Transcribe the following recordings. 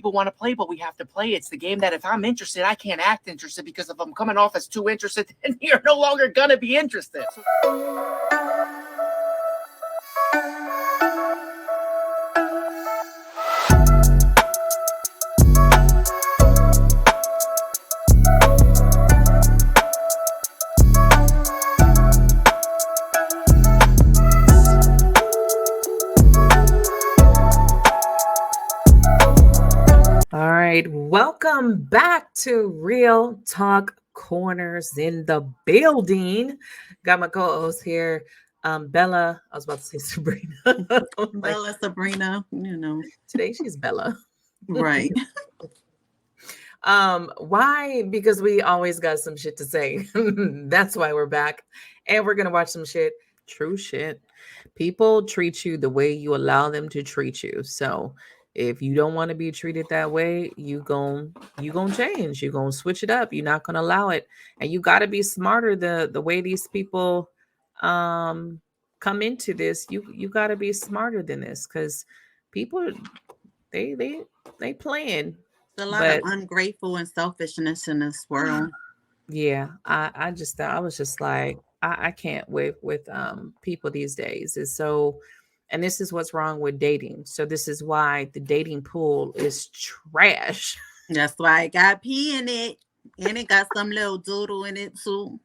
people want to play, but we have to play. It's the game that if I'm interested, I can't act interested, because if I'm coming off as too interested, then you're no longer going to be interested. All right, welcome back to Real Talk Corners in the building. Got my co-host here, Bella. I was about to say Sabrina. Bella, Sabrina, Today she's Bella. Right. Why? Because we always got some shit to say. That's why we're back, and we're gonna watch some shit. True shit. People treat you the way you allow them to treat you. So if you don't want to be treated that way, you gon' change. You gonna switch it up. You're not gonna allow it, and you got to be smarter. The way these people come into this, you got to be smarter than this, because people they playing. There's a lot of ungrateful and selfishness in this world. Yeah, I just thought, I was just like, I can't with people these days. Is so, and this is what's wrong with dating. So this is why the dating pool is trash. That's why it got pee in it, and it got some little doodle in it too.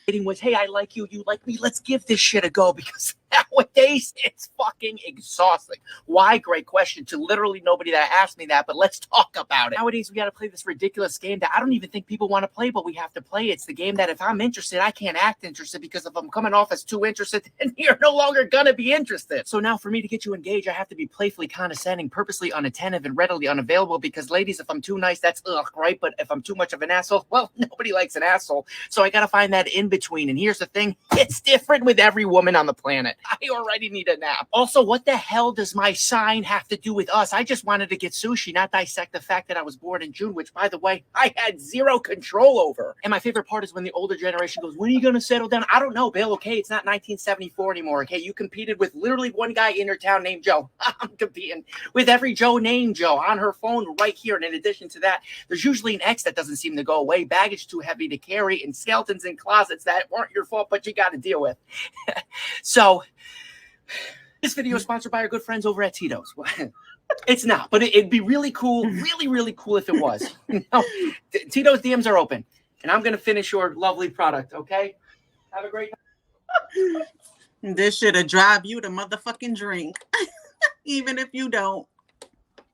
Dating was, hey, I like you, you like me, let's give this shit a go, because nowadays it's fucking exhausting. Why? Great question to literally nobody that asked me that, but let's talk about it. Nowadays we got to play this ridiculous game that I don't even think people want to play, but we have to play. It's the game that if I'm interested, I can't act interested, because if I'm coming off as too interested, then you're no longer gonna be interested. So now for me to get you engaged, I have to be playfully condescending, purposely unattentive, and readily unavailable, because ladies, if I'm too nice, that's ugh, right? But if I'm too much of an asshole, well, nobody likes an asshole. So I got to find that in between. And here's the thing, it's different with every woman on the planet. I already need a nap. Also, what the hell does my sign have to do with us? I just wanted to get sushi, not dissect the fact that I was born in June, which, by the way, I had zero control over. And my favorite part is when the older generation goes, when are you going to settle down? I don't know, Bill. Okay, it's not 1974 anymore. Okay, you competed with literally one guy in your town named Joe. I'm competing with every Joe named Joe on her phone right here. And in addition to that, there's usually an ex that doesn't seem to go away, baggage too heavy to carry, and skeletons in closets that weren't your fault, but you got to deal with. So this video is sponsored by our good friends over at Tito's. It's not, but it'd be really cool, really, really cool if it was. Tito's DMs are open, and I'm going to finish your lovely product, okay? Have a great night. This should drive you to motherfucking drink, even if you don't.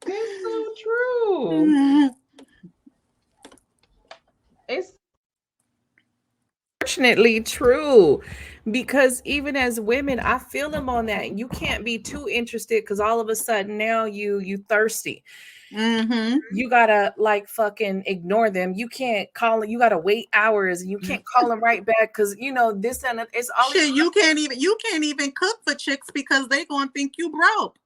It's so true. It's unfortunately true, because even as women, I feel them on that. You can't be too interested, because all of a sudden now you thirsty. Mm-hmm. You gotta like fucking ignore them. You can't call it. You gotta wait hours, and you can't call them right back, because this and it's all shit. You can't even cook for chicks, because they gonna think you broke.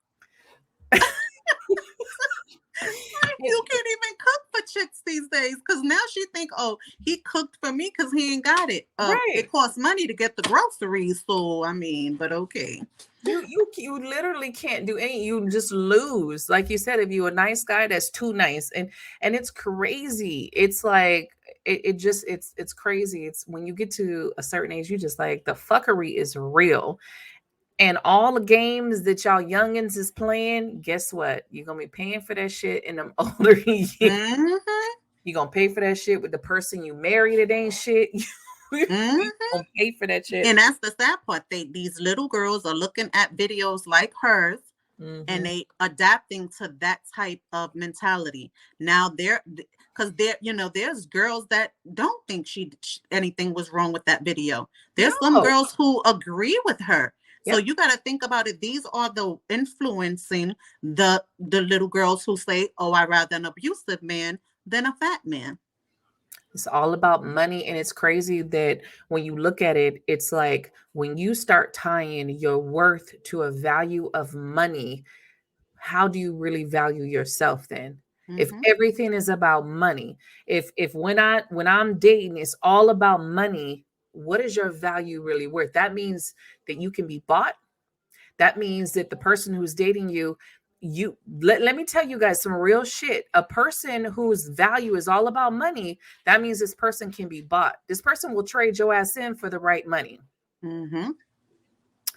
You can't even cook for chicks these days, because now she think, oh, he cooked for me because he ain't got it. Right. It costs money to get the groceries, so I mean, but okay. You literally can't do any. You just lose. Like you said, if you're a nice guy, that's too nice, and it's crazy. It's like it's crazy. It's when you get to a certain age, you just like, the fuckery is real. And all the games that y'all youngins is playing, guess what? You're going to be paying for that shit in them older years. Mm-hmm. You're going to pay for that shit with the person you married. It ain't shit. You're going to pay for that shit. And that's the sad part. These little girls are looking at videos like hers, and they adapting to that type of mentality. Now because there's girls that don't think anything was wrong with that video. There's some girls who agree with her. So you got to think about it. These are the influencing the little girls who say, oh, I'd rather an abusive man than a fat man. It's all about money. And it's crazy that when you look at it, it's like when you start tying your worth to a value of money, how do you really value yourself then? If everything is about money, if when I'm dating, it's all about money, what is your value really worth? That means that you can be bought. That means that the person who's dating you let me tell you guys some real shit. A person whose value is all about money, that means this person can be bought. This person will trade your ass in for the right money. Mm-hmm.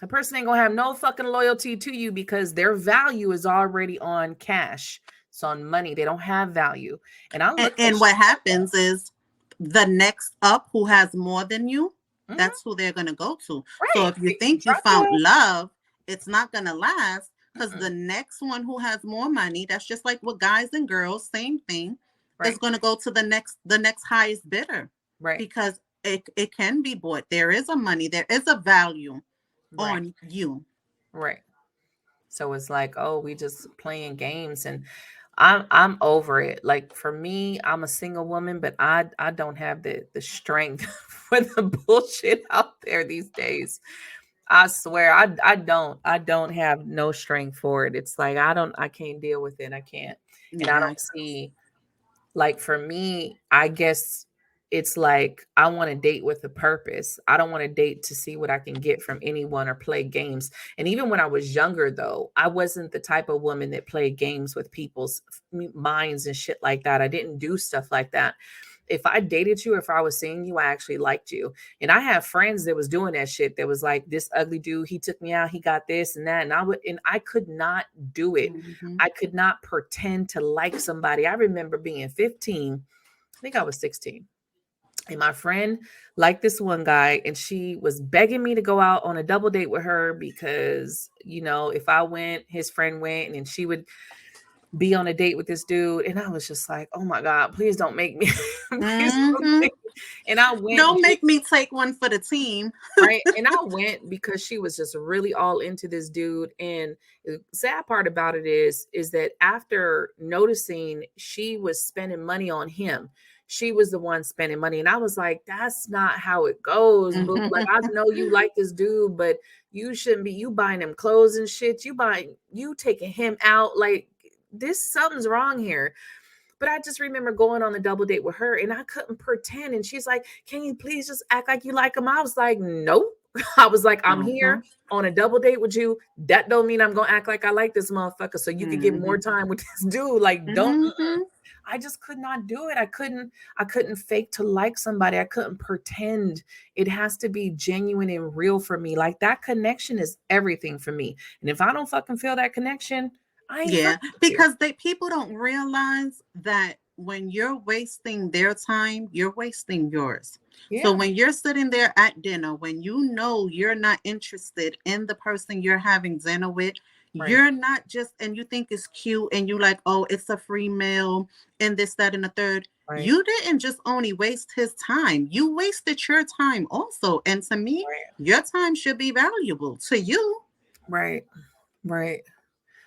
A person ain't gonna have no fucking loyalty to you because their value is already on cash. It's on money. They don't have value. And I look And what happens is the next up who has more than you, that's who they're going to go to. Right. So if you think you found love, it's not going to last, because the next one who has more money, that's just like with guys and girls, same thing, is going to go to the next highest bidder. Right. Because it can be bought. There is a money, there is a value on you. Right. So it's like, oh, we just playing games, and I'm over it. Like for me, I'm a single woman, but I don't have the strength for the bullshit out there these days. I swear, I don't have no strength for it. It's like I can't deal with it. I can't. And I don't see, like for me, I guess it's like I want to date with a purpose. I don't want to date to see what I can get from anyone or play games. And even when I was younger, though, I wasn't the type of woman that played games with people's minds and shit like that. I didn't do stuff like that. If I dated you, if I was seeing you, I actually liked you. And I have friends that was doing that shit. That was like, this ugly dude, he took me out, he got this and that. And I could not do it. Mm-hmm. I could not pretend to like somebody. I remember being 15. I think I was 16. And my friend liked this one guy, and she was begging me to go out on a double date with her because, you know, if I went, his friend went, and then she would be on a date with this dude. And I was just like, oh my God, please don't make me. And I went. Don't make me take one for the team. Right. And I went because she was just really all into this dude. And the sad part about it is that after noticing she was spending money on him, she was the one spending money. And I was like, that's not how it goes. But like, I know you like this dude, but you shouldn't be, you buying him clothes and shit. You taking him out. Like, something's wrong here. But I just remember going on the double date with her, and I couldn't pretend. And she's like, can you please just act like you like him? I was like, nope. I was like, I'm here on a double date with you. That don't mean I'm going to act like I like this motherfucker so you can get more time with this dude. Like, don't. I just could not do it. I couldn't fake to like somebody. I couldn't pretend. It has to be genuine and real for me. Like, that connection is everything for me. And if I don't fucking feel that connection, I ain't because people don't realize that when you're wasting their time, you're wasting yours. So when you're sitting there at dinner, when you know you're not interested in the person you're having dinner with, you're not just, and you think it's cute and you like, oh, it's a free meal and this, that, and the third. You didn't just only waste his time. You wasted your time also. And to me, your time should be valuable to you. Right.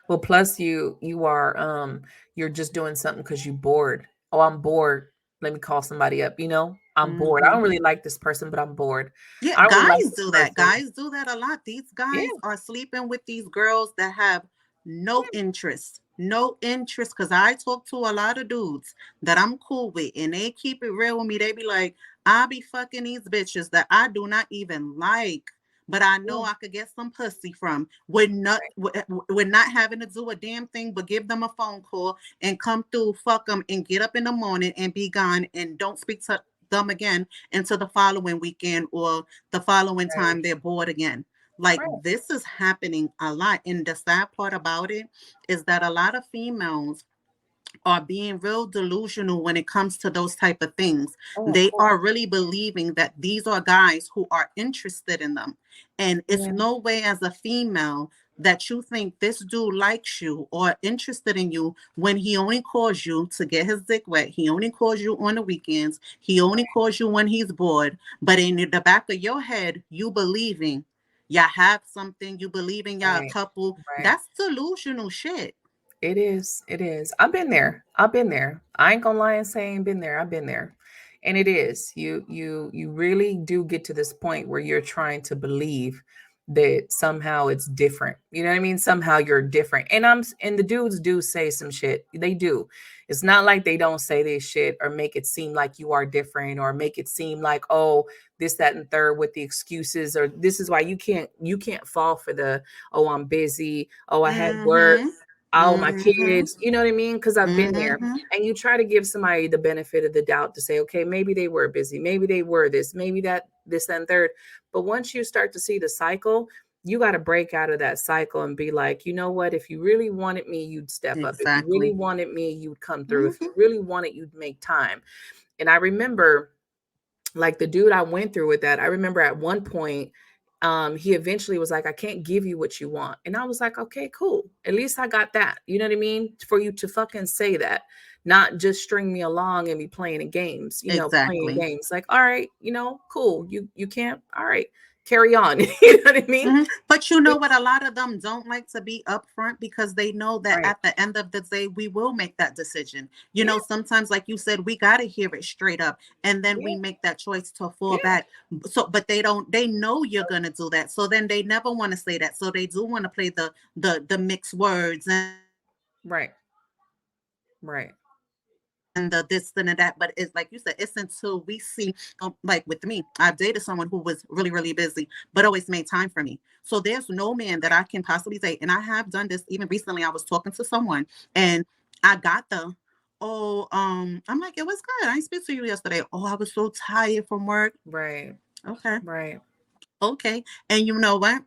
Well, plus you are you're just doing something because you're bored. Oh, I'm bored. Let me call somebody up. You know, I'm bored. I don't really like this person, but I'm bored. Yeah, guys do that. Guys do that a lot. These guys are sleeping with these girls that have no interest. No interest. Because I talk to a lot of dudes that I'm cool with, and they keep it real with me. They be like, I be fucking these bitches that I do not even like, but I know I could get some pussy from. We're not having to do a damn thing but give them a phone call and come through, fuck them, and get up in the morning and be gone, and don't speak to them again until the following weekend or the following time they're bored again. Like, this is happening a lot. And the sad part about it is that a lot of females are being real delusional when it comes to those type of things. They are really believing that these are guys who are interested in them. And it's no way as a female that you think this dude likes you or interested in you when he only calls you to get his dick wet. He only calls you on the weekends. He only calls you when he's bored. But in the back of your head, you believing y'all have something. You believing y'all a couple. That's delusional shit. It is. I've been there. I ain't gonna lie and say I ain't been there. I've been there. And it is. You really do get to this point where you're trying to believe that somehow it's different. You know what I mean? Somehow you're different. And the dudes do say some shit. They do. It's not like they don't say this shit or make it seem like you are different or make it seem like, oh, this, that, and third with the excuses, or this is why you can't fall for the, oh, I'm busy. Oh, I had work. all my Mm-hmm. kids, you know what I mean? Because I've been there. Mm-hmm. And you try to give somebody the benefit of the doubt to say, okay, maybe they were busy, maybe they were this, maybe that, this, and third. But once you start to see the cycle, you got to break out of that cycle and be like, you know what? If you really wanted me, you'd step up. If you really Exactly. wanted me, you'd come through. If Mm-hmm. you really wanted, you'd make time. And I remember, like, the dude I went through with that, I remember at one point, he eventually was like, I can't give you what you want. And I was like, okay, cool. At least I got that. You know what I mean? For you to fucking say that, not just string me along and be playing in games, playing Exactly. games. Like, all right, cool. You can't. All right, carry on. You know what I mean? Mhm. But you know what? A lot of them don't like to be upfront because they know that Right. at the end of the day, we will make that decision. Yeah. Sometimes, like you said, we got to hear it straight up and then we Yeah. make that choice to fall Yeah. back. So, but they don't, they know you're going to do that. So then they never want to say that. So they do want to play the mixed words Right. Right. and the this and the that. But it's like you said, it's until we see, like with me, I've dated someone who was really, really busy, but always made time for me. So there's no man that I can possibly date. And I have done this even recently. I was talking to someone and I got I'm like, it was good. I didn't speak to you yesterday. Oh, I was so tired from work. Right. Okay. Right. Okay. And you know what?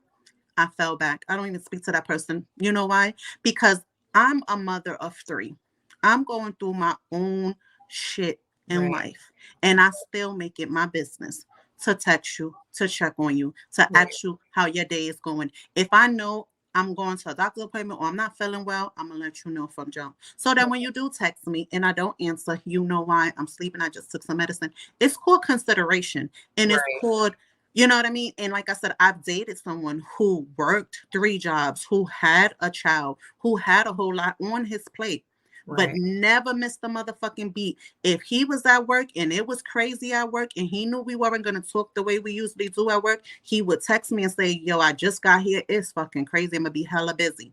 I fell back. I don't even speak to that person. You know why? Because I'm a mother of three. I'm going through my own shit in Right. life. And I still make it my business to text you, to check on you, to Right. ask you how your day is going. If I know I'm going to a doctor's appointment or I'm not feeling well, I'm going to let you know from jump. So that when you do text me and I don't answer, you know why. I'm sleeping. I just took some medicine. It's called consideration. And it's Right. called, you know what I mean? And like I said, I've dated someone who worked 3 jobs, who had a child, who had a whole lot on his plate, but Right. never missed a motherfucking beat. If he was at work and it was crazy at work and he knew we weren't going to talk the way we usually do at work, he would text me and say, yo, I just got here. It's fucking crazy. I'm going to be hella busy,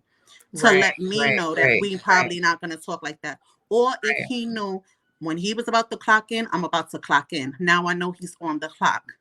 to Right. let me Right. know that Right. we Right. probably not going to talk like that. Or if Right. he knew when he was about to clock in, I'm about to clock in. Now I know he's on the clock.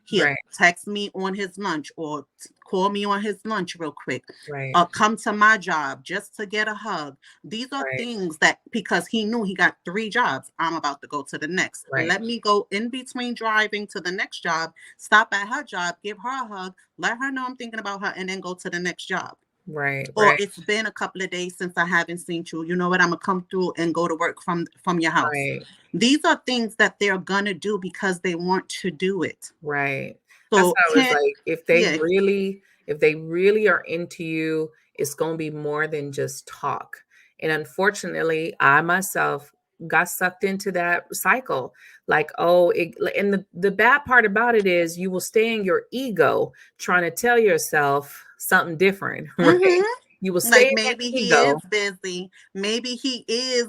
He'll Right. text me on his lunch or call me on his lunch real quick. Right. Come to my job just to get a hug. These are Right. things that, because he knew he got 3 jobs, I'm about to go to the next. Right. Let me go in between driving to the next job, stop at her job, give her a hug, let her know I'm thinking about her, and then go to the next job. Right. Or Right. it's been a couple of days since I haven't seen you. You know what? I'm gonna come through and go to work from your house. Right. These are things that they're gonna do because they want to do it. Right. That's So how I was can't, like, if yeah. they really are into you, it's gonna be more than just talk. And unfortunately, I myself got sucked into that cycle. Like, and the bad part about it is you will stay in your ego trying to tell yourself something different, right? Mm-hmm. You will stay Like in that maybe he is ego. busy. Maybe he is,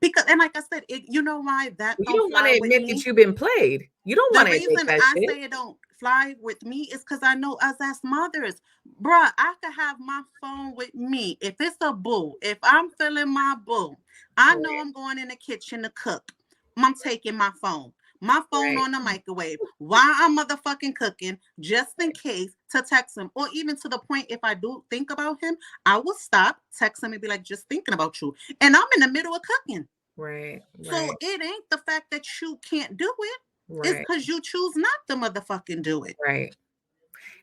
because, and like I said, you know why that You don't don't want to fly with admit that me? you've been played. You don't The want to admit reason that I shit. say it don't fly with me is because I know us as mothers, bruh, I could have my phone with me. If it's a boo, if I'm feeling my boo, I know Right. I'm going in the kitchen to cook. I'm taking my phone. My phone Right. on the microwave while I'm motherfucking cooking, just in case, to text him. Or even to the point, if I do think about him, I will stop, text him, and be like, just thinking about you. And I'm in the middle of cooking. Right. So Right. it ain't the fact that you can't do it. It's Right. because you choose not to motherfucking do it. Right.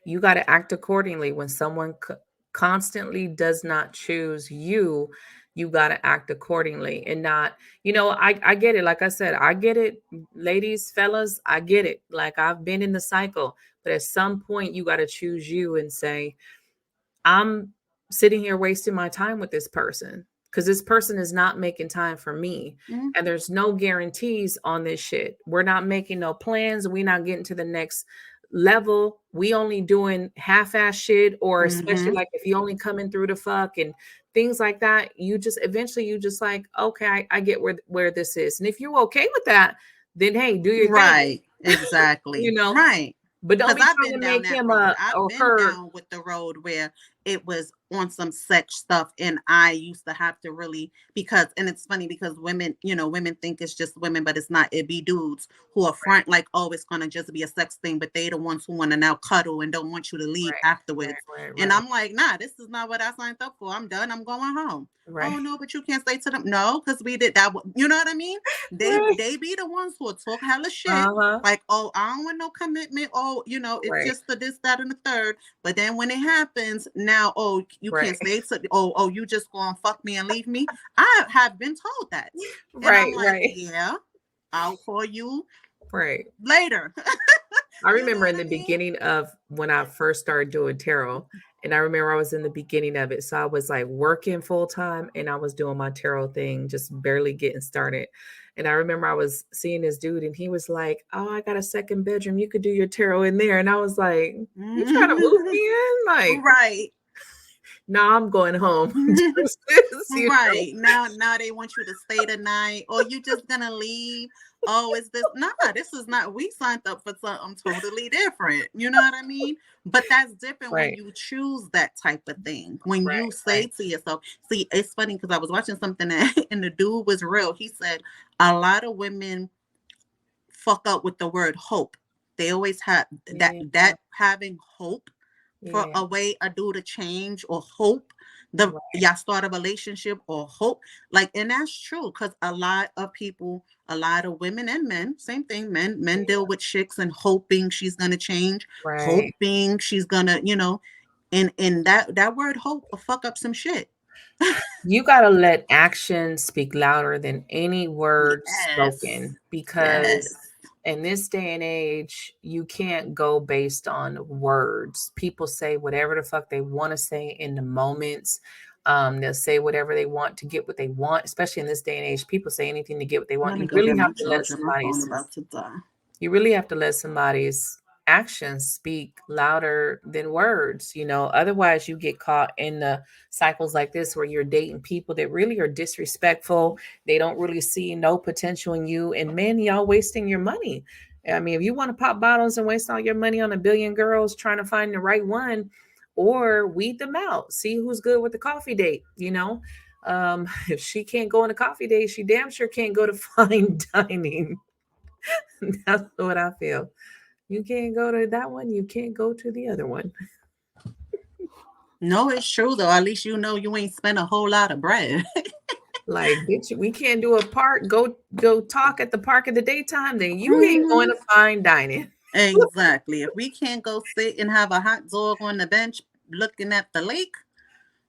You got to act accordingly. When someone constantly does not choose you, you got to act accordingly and not, I get it. Like I said, I get it. Ladies, fellas, I get it. Like, I've been in the cycle, but at some point you got to choose you and say, I'm sitting here wasting my time with this person because this person is not making time for me. Mhm. And there's no guarantees on this shit. We're not making no plans. We're not getting to the next level. We only doing half-ass shit, or especially Mhm. like if you only coming through the fuck and things like that, you just eventually you just like, okay, I get where this is. And if you're okay with that, then hey, do your thing. Right. Exactly. Right. But don't Because be I've trying been to down make that him road. a I've or been her. down with the road where it was on some sex stuff, and I used to have to really, because, and it's funny because women, women think it's just women, but it's not. It be dudes who are front like, oh, it's gonna just be a sex thing, but they the ones who want to now cuddle and don't want you to leave afterwards. And I'm like, nah, this is not what I signed up for. I'm done. I'm going home. Oh no, but you can't say to them no, because we did that. You know what I mean? They be the ones who will talk hella shit, like, oh, I don't want no commitment. Oh, it's just the this, that, and the third. But then when it happens, now, oh, you can't say to, oh, you just gonna fuck me and leave me. I have been told that, and I'm like, yeah, I'll call you later. I remember in the beginning of when I first started doing tarot, and I remember I was in the beginning of it. So I was like working full time and I was doing my tarot thing, just barely getting started. And I remember I was seeing this dude and he was like, oh, I got a second bedroom. You could do your tarot in there. And I was like, you trying to move me in? Like, no, I'm going home. Right. Now they want you to stay the night, or you just gonna leave. Oh, is this? Nah, this is not. We signed up for something totally different. You know what I mean? But that's different when you choose that type of thing. When you say to yourself, see, it's funny because I was watching something and the dude was real. He said a lot of women fuck up with the word hope. They always have that having hope for a way a dude to change, or hope y'all start a relationship, or hope, like, and that's true because a lot of people, a lot of women and men, same thing, men deal with chicks and hoping she's gonna change, hoping she's gonna, and that word hope will fuck up some shit. You got to let action speak louder than any word spoken, because in this day and age, you can't go based on words. People say whatever the fuck they want to say in the moments. They'll say whatever they want to get what they want, especially in this day and age. People say anything to get what they want. You really have to let somebody's actions speak louder than words, otherwise you get caught in the cycles like this where you're dating people that really are disrespectful. They don't really see no potential in you, and men, y'all wasting your money. I mean, if you want to pop bottles and waste all your money on a billion girls trying to find the right one, or weed them out, see who's good with the coffee date. If she can't go on a coffee date, she damn sure can't go to fine dining. That's what I feel. You can't go to that one. You can't go to the other one. No, it's true, though. At least you ain't spent a whole lot of bread. Like, bitch, we can't do a park. Go talk at the park in the daytime. Then you ain't going to fine dining. Exactly. If we can't go sit and have a hot dog on the bench looking at the lake,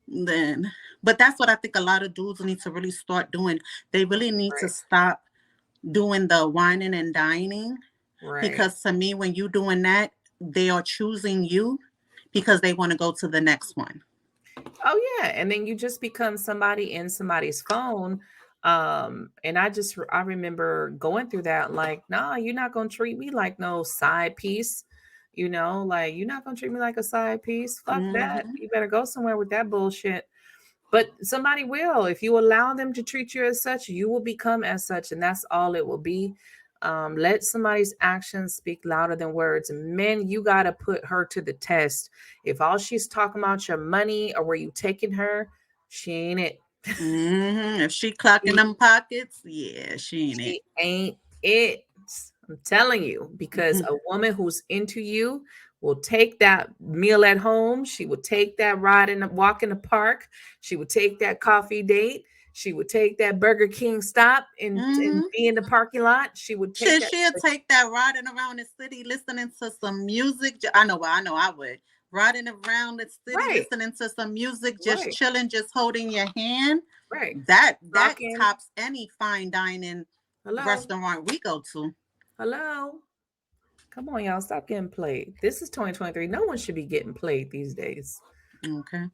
then. But that's what I think a lot of dudes need to really start doing. They really need to stop doing the whining and dining. Because to me, when you're doing that, they are choosing you because they want to go to the next one. Oh yeah, and then you just become somebody in somebody's phone. And I remember going through that, like, nah, you're not gonna treat me like no side piece. Like, you're not gonna treat me like a side piece. Fuck that. You better go somewhere with that bullshit. But somebody will. If you allow them to treat you as such, you will become as such, and that's all it will be. Let somebody's actions speak louder than words. Men, you got to put her to the test. If all she's talking about your money or where you taking her, she ain't it. If she clocking them pockets, yeah, she ain't it. I'm telling you, because a woman who's into you will take that meal at home. She will take that walk in the park. She will take that coffee date. She would take that Burger King stop and be in the parking lot. She would take she'll take that riding around the city, listening to some music. I know I would. Riding around the city, listening to some music, just chilling, just holding your hand. Right. That tops any fine dining restaurant we go to. Hello. Come on, y'all. Stop getting played. This is 2023. No one should be getting played these days. Okay.